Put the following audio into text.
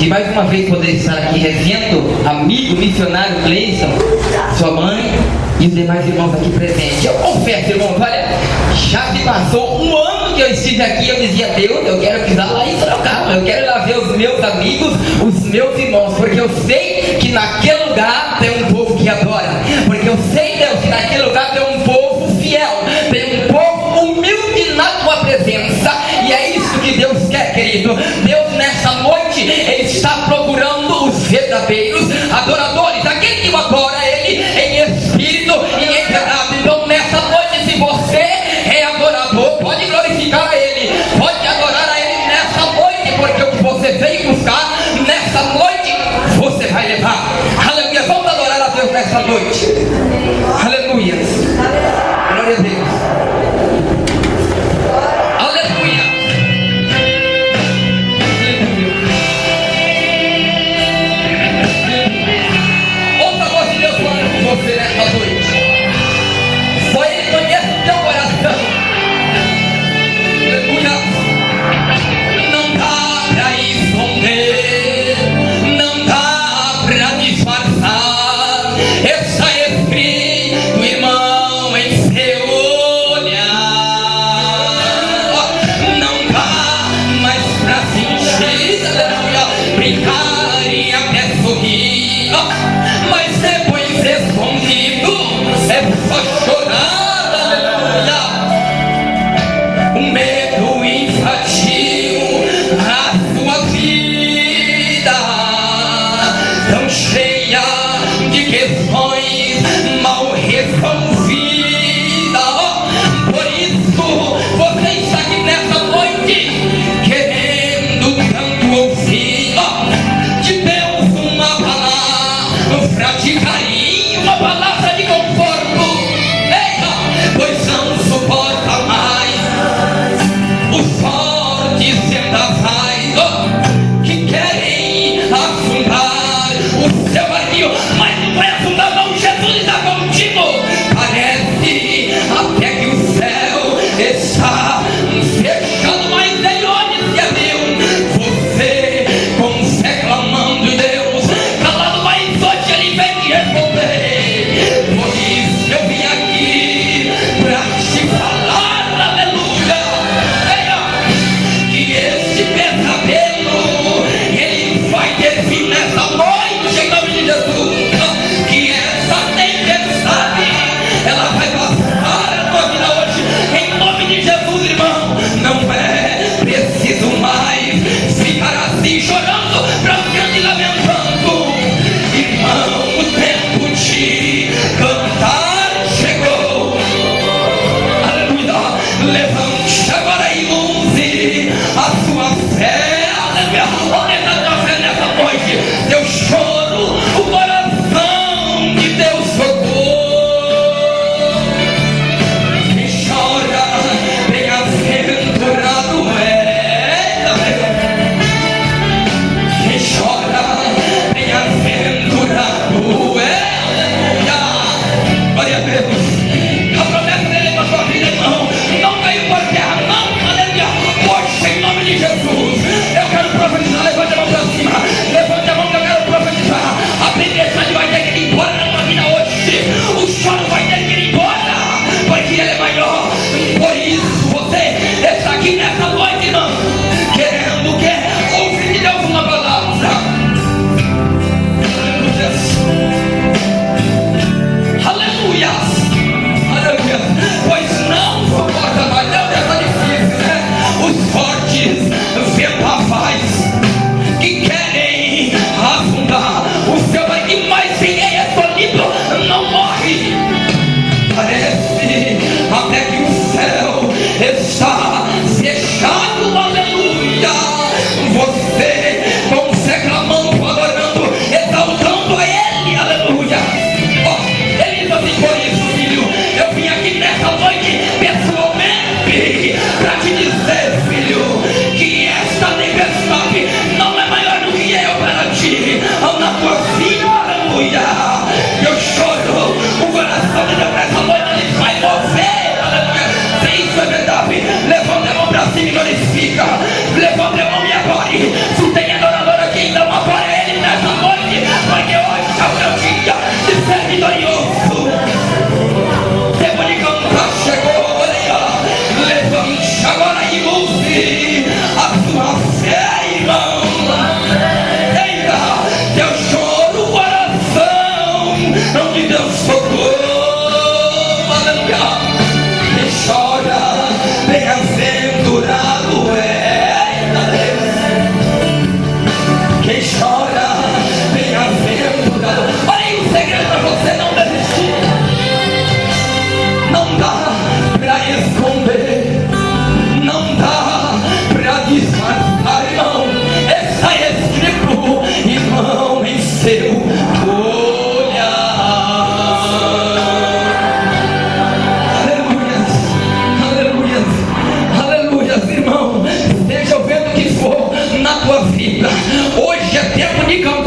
de mais uma vez poder estar aqui revendo amigo missionário Cleison, sua mãe e os demais irmãos aqui presentes. Eu confesso, irmãos, olha, já se passou um ano que eu estive aqui. Eu dizia: Deus, eu quero pisar lá em Sorocaba, eu quero ir lá ver os meus amigos, os meus irmãos, porque eu sei que naquele lugar tem um povo que adora, porque eu sei, Deus, que naquele lugar tem um povo fiel, tem um povo humilde na tua presença. E é isso que Deus quer, querido. Deus nessa noite, Ele está procurando os verdadeiros adoradores, aquele que adora Ele em espírito e em verdade. Então nessa noite, se você é adorador, pode glorificar a Ele, pode adorar a Ele nessa noite, porque o que você veio buscar nessa noite, você vai levar. Aleluia, vamos adorar a Deus nessa noite. Aleluia, glória a Deus. Você nessa noite, só Ele conhece o teu coração. Aleluia. Não dá pra esconder, não dá pra disfarçar. Está escrito, irmão, em seu olhar. Não dá mais pra fingir, aleluia, brincar e até sorrir, mas depois escondido é só chorar, aleluia. O medo invadiu a sua vida, tão cheia de questões mal resolvidas. Por isso você está aqui nessa noite, querendo tanto ouvir de Deus uma palavra de carinho, uma palavra de conforto. Eita, pois não suporta mais os fortes vendavais que querem afundar o seu barquinho. Mas não vai afundar não, Jesus está contigo. Parece até que o céu está fechado, mas Ele olha e se abriu. Você com fé clamando em Deus, calado, mas hoje Ele vem te responder. Por isso eu vim aqui pra te falar, aleluia, que esse pesadelo ele vai ter fim nessa noite, em nome de Jesus. Que essa tempestade ela vai passar a tua vida hoje, em nome de Jesus, irmão. Não é preciso mais ficar assim chorando, pranteando e lamentando, irmão. O tempo de cantar chegou, aleluia. Levante agora e use a sua fé, aleluia. Olha na tua fé nessa noite, teu choro, o coração de Deus tocou. Quem chora, bem-aventurado é, quem chora, bem-aventurado é, aleluia. Glória a Deus. A promessa dele para a sua vida, irmão, não caiu por terra, não, aleluia. Hoje, em nome de Jesus, eu quero profetizar. Levante a mão para cima, levante a mão que eu quero profetizar. tempo de campo